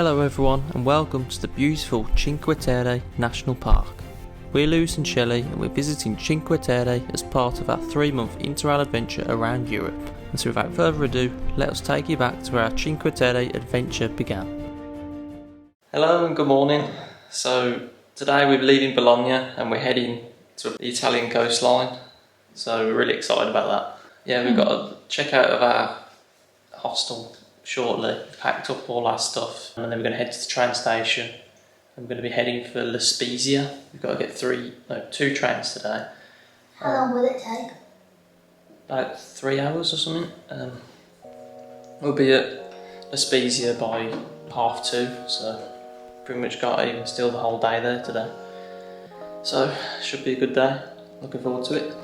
Hello everyone and welcome to the beautiful Cinque Terre National Park. We're Lewis and Shelley and we're visiting Cinque Terre as part of our 3-month Interrail adventure around Europe. And so without further ado, let us take you back to where our Cinque Terre adventure began. Hello and good morning. So today we're leaving Bologna and we're heading to the Italian coastline. So we're really excited about that. Yeah, we've got to check out of our hostel shortly, packed up all our stuff, and then we're going to head to the train station. I'm going to be heading for Spezia. We've got to get 2 trains today. How long will it take? About 3 hours or something. We'll be at Spezia by 2:30, so pretty much got even still the whole day there today. So should be a good day. Looking forward to it.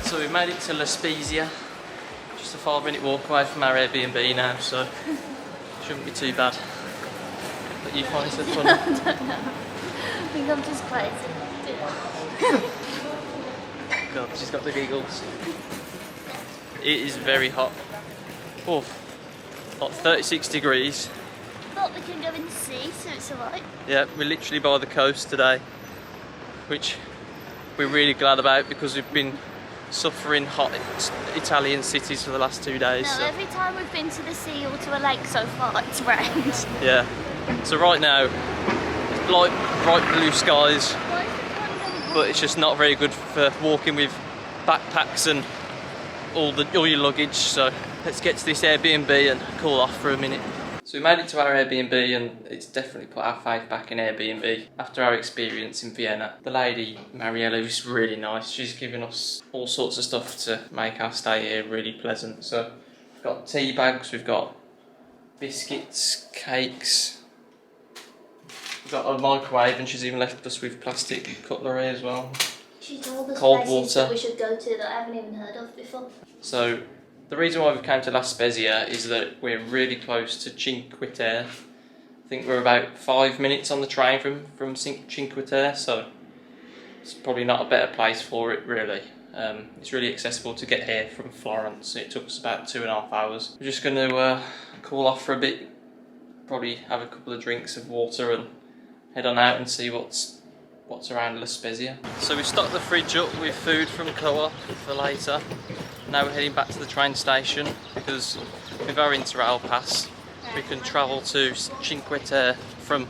So we made it to Spezia, just a 5-minute walk away from our Airbnb now, so shouldn't be too bad. But you find it so funny? I don't know. I think I'm just crazy. God, she's got the giggles. It is very hot. Oh, like 36 degrees. But we can go in the sea, so it's alright. Yeah, we're literally by the coast today, which we're really glad about because we've been suffering hot Italian cities for the last 2 days. No, so. every time we've been to the sea or to a lake so far, it's rained. Yeah. So right now, it's bright blue skies, but it's just not very good for walking with backpacks and all your luggage. So let's get to this Airbnb and cool off for a minute. So we made it to our Airbnb and it's definitely put our faith back in Airbnb after our experience in Vienna. The lady, Mariella, was really nice. She's given us all sorts of stuff to make our stay here really pleasant. So we've got tea bags, we've got biscuits, cakes, we've got a microwave, and she's even left us with plastic cutlery as well. She told us Cold places water that we should go to that I haven't even heard of before. So the reason why we've come to Spezia is that we're really close to Cinque Terre. I think we're about 5 minutes on the train from Cinque Terre, so it's probably not a better place for it really. It's really accessible to get here from Florence. It took us about 2.5 hours. We're just going to cool off for a bit, probably have a couple of drinks of water and head on out and see what's around Spezia. So we stocked the fridge up with food from Co-op for later. Now we're heading back to the train station because with our Interrail pass we can travel to Cinque Terre from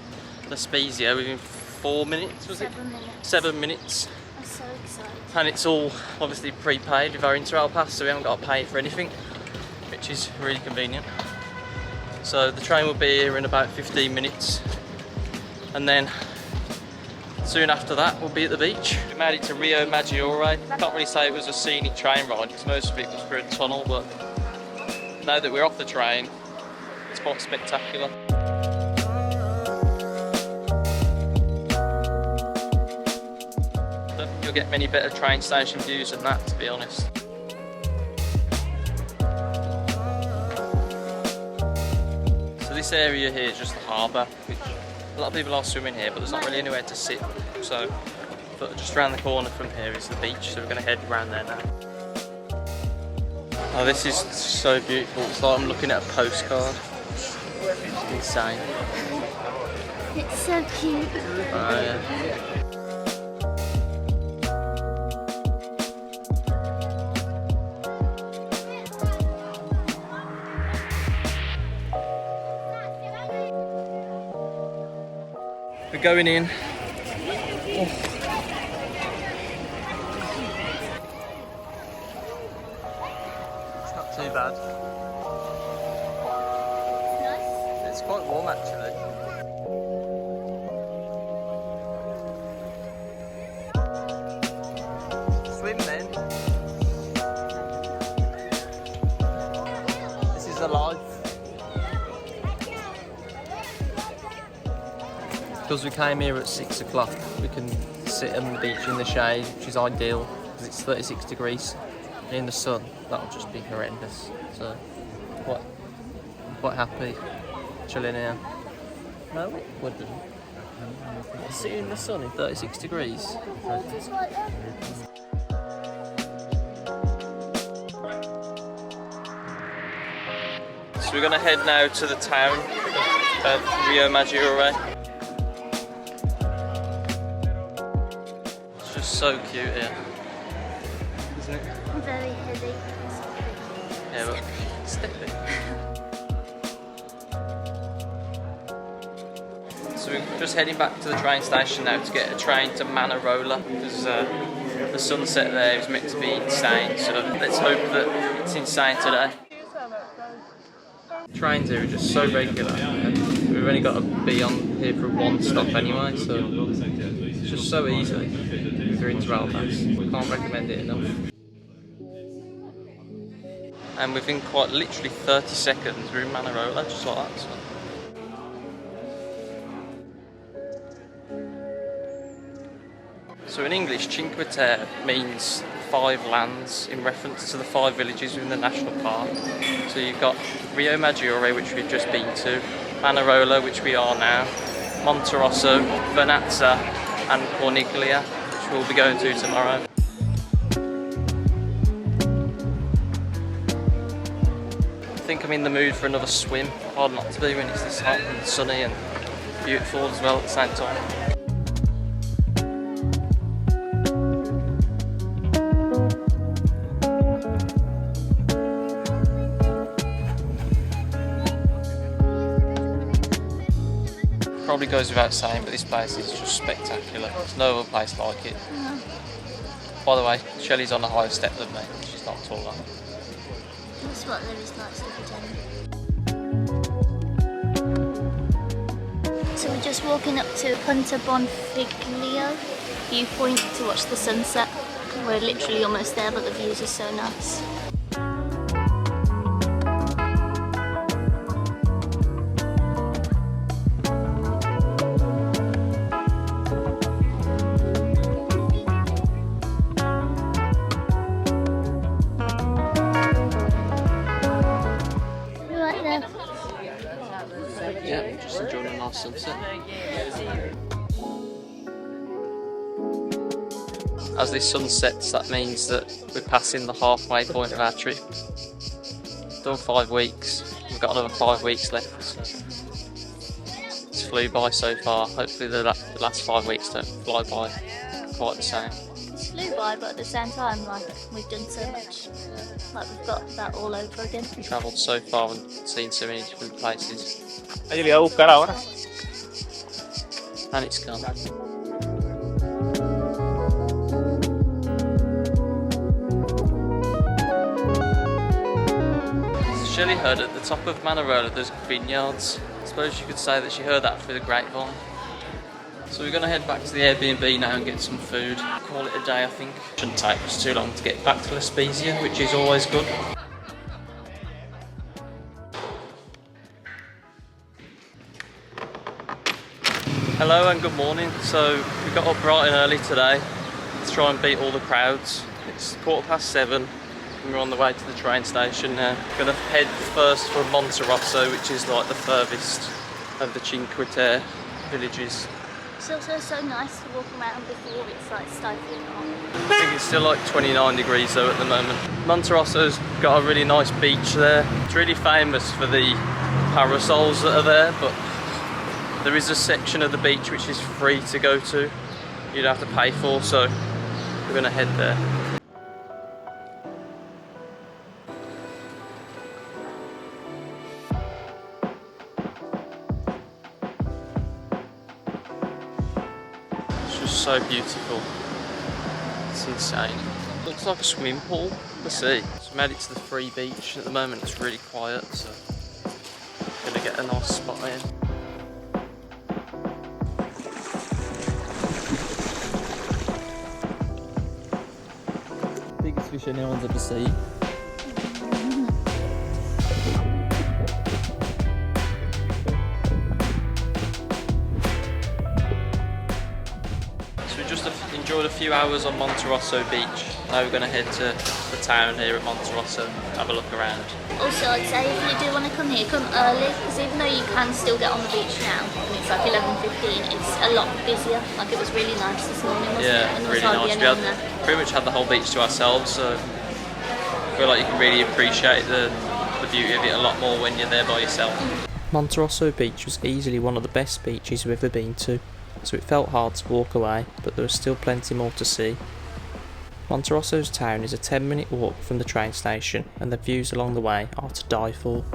Spezia within 4 minutes, was it? 7 minutes. 7 minutes. I'm so excited. And it's all obviously prepaid with our Interrail pass, so we haven't got to pay for anything, which is really convenient. So the train will be here in about 15 minutes and then soon after that we'll be at the beach. We made it to Rio and Manarola. Can't really say it was a scenic train ride because most of it was through a tunnel, but now that we're off the train it's quite spectacular. Don't think you'll get many better train station views than that, to be honest. So this area here is just the harbour, which a lot of people are swimming here, but there's not really anywhere to sit. So, but just around the corner from here is the beach, so we're going to head around there now. Oh, this is so beautiful. It's like I'm looking at a postcard. It's insane. It's so cute. Oh, yeah. We're going in. Oh. It's not too bad. Nice. It's quite warm actually. Swim then. This is alive. Because we came here at 6 o'clock, we can sit on the beach in the shade, which is ideal because it's 36 degrees. In the sun, that'll just be horrendous. So, I'm quite happy chilling here. No, it wouldn't. Sitting in the sun in 36 degrees. Just like that. So we're going to head now to the town of Rio and Manarola. It's just so cute here, isn't it? Very hilly. Yeah, but steppy. So we're just heading back to the train station now to get a train to Manarola because the sunset there is meant to be insane. So let's hope that it's insane today. Trains here are just so regular, and we've only got to be on here for one stop anyway, so it's just so easy with your Interrail pass. Can't recommend it enough. And within quite literally 30 seconds we're in Manarola, just like that. So in English, Cinque Terre means 5 lands in reference to the 5 villages within the national park. So you've got Rio and Manarola, which we've just been to, Manarola, which we are now, Monterosso, Vernazza and Corniglia, which we'll be going to tomorrow. I think I'm in the mood for another swim. Hard not to be when it's this hot and sunny and beautiful as well at the same time. Probably goes without saying, but this place is just spectacular. There's no other place like it. By the way, Shelley's on a higher step than me. She's not taller. That's what there is nice to pretend. So we're just walking up to Punta Bonfiglio viewpoint to watch the sunset. We're literally almost there, but the views are so nice. Yeah, just enjoying a nice sunset. As this sun sets, that means that we're passing the halfway point of our trip. Done 5 weeks, we've got another 5 weeks left. So it's flew by so far. Hopefully the last 5 weeks don't fly by quite the same. It's flew by, but at the same time, like, we've done so much. Like, we've got that all over again. We've travelled so far and seen so many different places. Ahí le voy a buscar ahora. And it's gone. Shelley heard at the top of Manarola there's vineyards. I suppose you could say that she heard that through the grapevine. So we're going to head back to the Airbnb now and get some food. Call it a day, I think. Shouldn't take us too long to get back to Spezia, which is always good. Hello and good morning. So we got up bright and early today to try and beat all the crowds. It's 7:15 and we're on the way to the train station now. We're going to head first for Monterosso, which is like the furthest of the Cinque Terre villages. It's also so nice to walk around before it's like stifling hot. I think it's still like 29 degrees though at the moment. Monterosso's got a really nice beach there. It's really famous for the parasols that are there, but there is a section of the beach which is free to go to. You'd have to pay for, so we're going to head there. It's just so beautiful. It's insane. Looks like a swimming pool. Let's see. So we made it to the free beach. At the moment it's really quiet, so I'm going to get a nice spot in. Biggest fish anyone's ever seen. So we just enjoyed a few hours on Monterosso beach. Now we're going to head to the town here at Monterosso and have a look around. Also, I'd say if you do want to come here, come early, because even though you can still get on the beach now, and it's like 11:15, it's a lot busier. Like, it was really nice this morning, wasn't it? Yeah, And there was really hardly nice. We anyone there. pretty much had the whole beach to ourselves, so I feel like you can really appreciate the the beauty of it a lot more when you're there by yourself. Monterosso beach was easily one of the best beaches we've ever been to, so it felt hard to walk away, but there was still plenty more to see. Monterosso's town is a 10-minute walk from the train station, and the views along the way are to die for.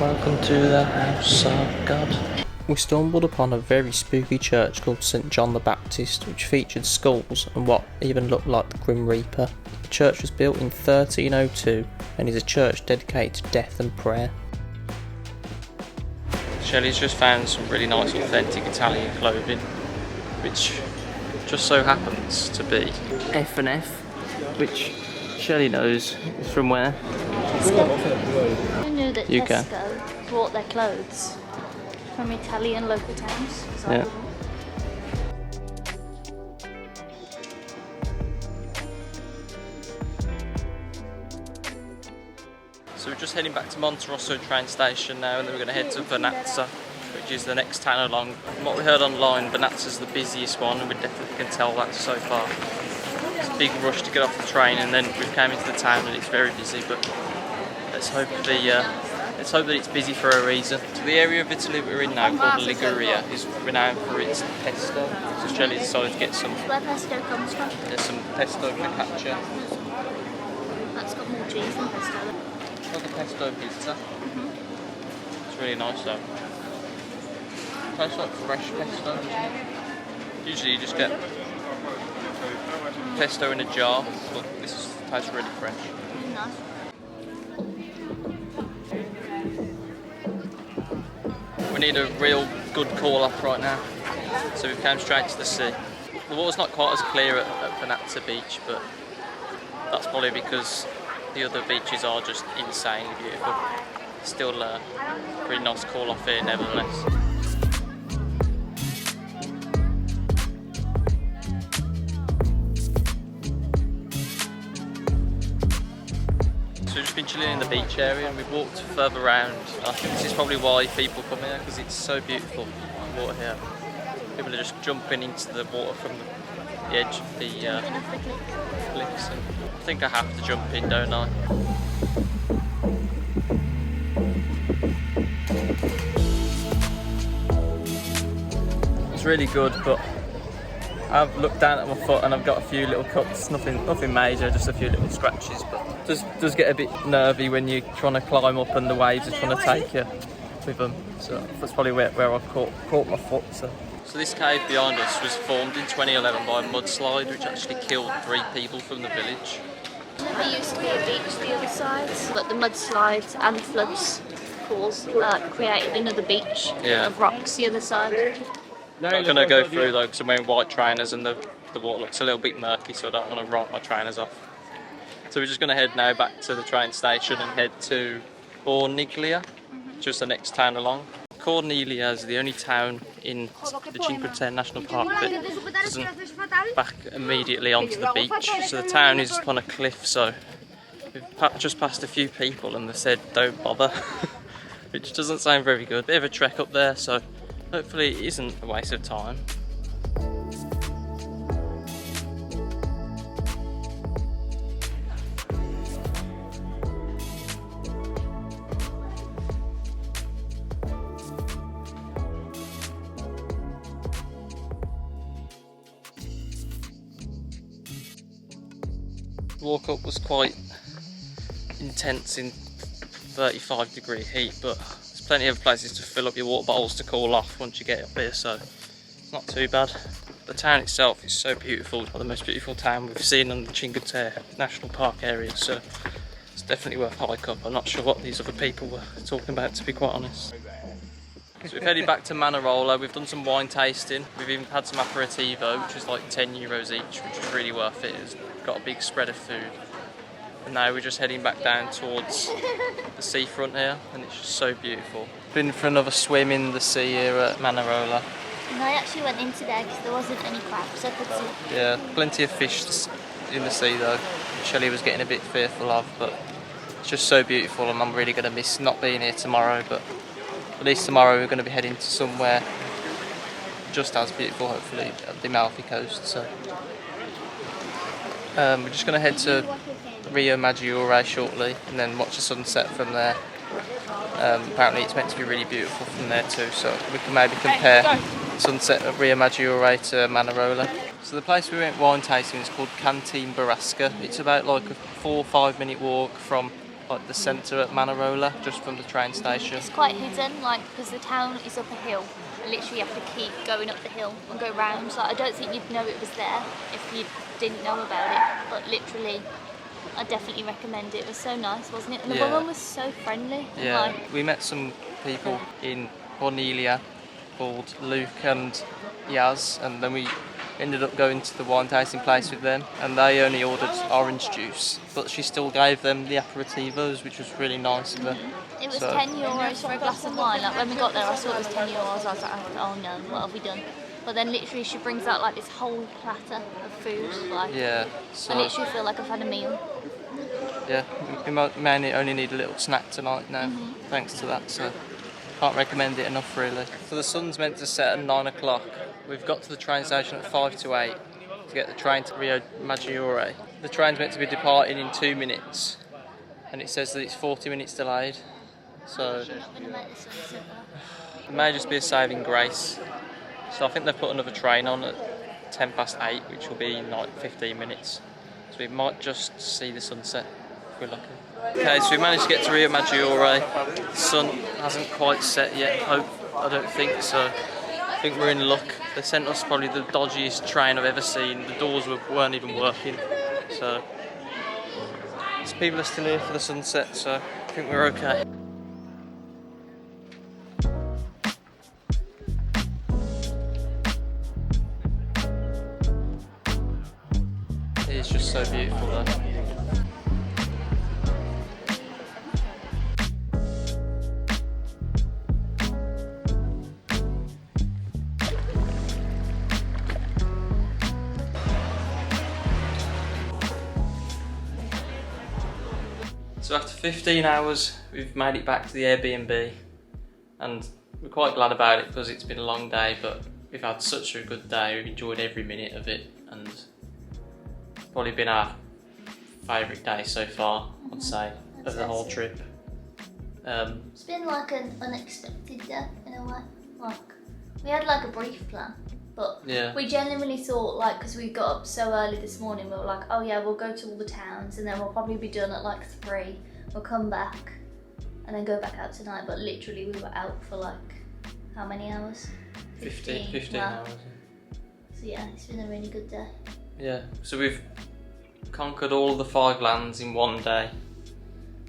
Welcome to the house of God. We stumbled upon a very spooky church called St John the Baptist, which featured skulls and what even looked like the Grim Reaper. The church was built in 1302 and is a church dedicated to death and prayer. Shelley's just found some really nice authentic Italian clothing, which just so happens to be F&F, which Shelley knows is from where? I knew that UK. Tesco brought their clothes from Italian local towns. So Yeah. So we're just heading back to Monterosso train station now, and then we're going to head to Vernazza, which is the next town along. From what we heard online, Vernazza's the busiest one, and we definitely can tell that so far. It's a big rush to get off the train, and then we came into the town and it's very busy, but let's hope that it's busy for a reason. So the area of Italy we're in now, called Liguria, is renowned for its pesto. So Shelley decided to get some. where pesto comes from. There's some pesto focaccia. That's got more cheese than pesto. It's like a pesto pizza. It's really nice though. Tastes like fresh pesto, doesn't it? Usually you just get pesto in a jar, but this tastes really fresh. Really nice. We need a real good call up right now, so we've come straight to the sea. The water's not quite as clear at Vernazza beach, but that's probably because the other beaches are just insanely beautiful. Still a pretty nice call off here nevertheless. So we've just been chilling in the beach area, and we've walked further around. I think this is probably why people come here, because it's so beautiful, the water here. People are just jumping into the water from the edge of the cliffs. And I think I have to jump in, don't I? It's really good, but I've looked down at my foot and I've got a few little cuts, nothing major, just a few little scratches, but does get a bit nervy when you're trying to climb up and the waves are trying to take you with them. So that's probably where I caught my foot. So this cave behind us was formed in 2011 by a mudslide which actually killed 3 people from the village. There used to be a beach the other side, but the mudslides and floods created another beach of rocks the other side. I'm not going to go through though because I'm wearing white trainers and the water looks a little bit murky, so I don't want to rip my trainers off. So we're just going to head now back to the train station and head to Corniglia, just the next town along. Corniglia is the only town in the Cinque Terre National Park that doesn't back immediately onto the beach. So the town is up on a cliff, so we've just passed a few people and they said don't bother, which doesn't sound very good. Bit of a trek up there, so hopefully it isn't a waste of time. Walk up was quite intense in 35-degree heat, but there's plenty of places to fill up your water bottles to cool off once you get up here, so it's not too bad. The town itself is so beautiful, it's the most beautiful town we've seen in the Cinque Terre National Park area, so it's definitely worth a hike up. I'm not sure what these other people were talking about, to be quite honest. So we've headed back to Manarola, we've done some wine tasting, we've even had some aperitivo, which was like €10 each, which was really worth it. It's got a big spread of food. And now we're just heading back down towards the seafront here, and it's just so beautiful. Been for another swim in the sea here at Manarola. And I actually went in today because there wasn't any crabs I could see. Yeah, plenty of fish in the sea though, which Shelley was getting a bit fearful of, but it's just so beautiful and I'm really going to miss not being here tomorrow, but at least tomorrow we're going to be heading to somewhere just as beautiful, hopefully, at the Amalfi Coast. So we're just going to head to Rio Maggiore shortly and then watch the sunset from there. Apparently it's meant to be really beautiful from there too, so we can maybe compare sunset at Rio Maggiore to Manarola. So the place we went wine tasting is called Canteen Barasca. It's about like a 4 or 5 minute walk from like the centre at Manarola, just from the train station. It's quite hidden, like, because the town is up a hill. Literally you have to keep going up the hill and go round. So I don't think you'd know it was there if you didn't know about it, but literally I definitely recommend it. It was so nice, wasn't it? And the woman was so friendly. Yeah, like, we met some people in Corniglia called Luke and Yaz, and then we ended up going to the wine tasting place with them, and they only ordered orange juice, but she still gave them the aperitivos, which was really nice of her. It was €10 for a glass of wine. Like, when we got there I saw it was €10. I was like, oh no, what have we done? But then literally she brings out like this whole platter of food. Like, so I literally feel like I've had a meal. Yeah, we mainly only need a little snack tonight now, thanks to that, so can't recommend it enough really. So the sun's meant to set at 9 o'clock. We've got to the train station at 5 to 8 to get the train to Rio Maggiore. The train's meant to be departing in 2 minutes, and it says that it's 40 minutes delayed, so it may just be a saving grace. So I think they've put another train on at 10 past 8, which will be in like 15 minutes. So we might just see the sunset if we're lucky. Okay, so we managed to get to Rio Maggiore. The sun hasn't quite set yet, I don't think, so I think we're in luck. They sent us probably the dodgiest train I've ever seen. The doors weren't even working, so people are still here for the sunset, so I think we're okay. It's just so beautiful though. So after 15 hours we've made it back to the Airbnb, and we're quite glad about it because it's been a long day, but we've had such a good day. We've enjoyed every minute of it, and probably been our favourite day so far, I'd say, of the whole trip. It's been like an unexpected day in a way. Like, we had like a brief plan, but we genuinely thought, like, because we got up so early this morning, we were like, oh yeah, we'll go to all the towns and then we'll probably be done at like 3. We'll come back and then go back out tonight, but literally we were out for like, how many hours? 15 hours. So yeah, it's been a really good day. Yeah, so we've conquered all the 5 lands in one day,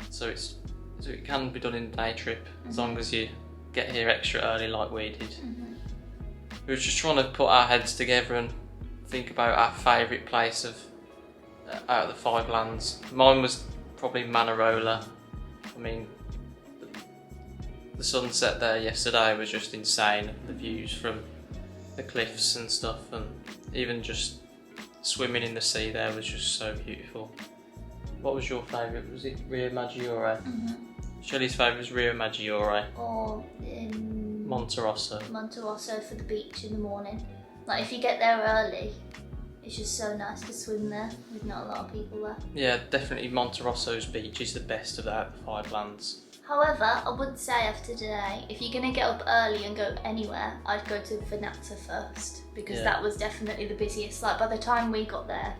so it can be done in a day trip as long as you get here extra early like we did. We were just trying to put our heads together and think about our favourite place out of the 5 lands. Mine was probably Manarola. I mean, the sunset there yesterday was just insane. The views from the cliffs and stuff, and even just swimming in the sea there was just so beautiful. What was your favourite? Was it Rio Maggiore? Shelley's favourite was Rio Maggiore. Or Monterosso. Monterosso for the beach in the morning. Like, if you get there early, it's just so nice to swim there with not a lot of people there. Yeah, definitely Monterosso's beach is the best of the 5 lands. However, I would say after today, if you're going to get up early and go anywhere, I'd go to Vernazza first, because that was definitely the busiest. Like, by the time we got there,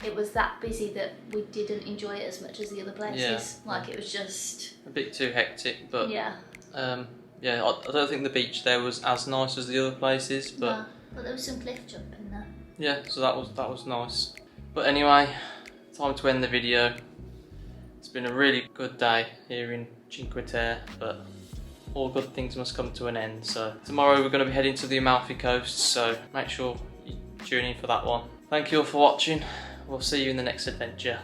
it was that busy that we didn't enjoy it as much as the other places. Like, it was just a bit too hectic, but I don't think the beach there was as nice as the other places, but no, but there was some cliff jumping there. Yeah, so that was nice. But anyway, time to end the video. It's been a really good day here in Cinque Terre, but all good things must come to an end. So tomorrow we're going to be heading to the Amalfi Coast, so make sure you tune in for that one. Thank you all for watching. We'll see you in the next adventure.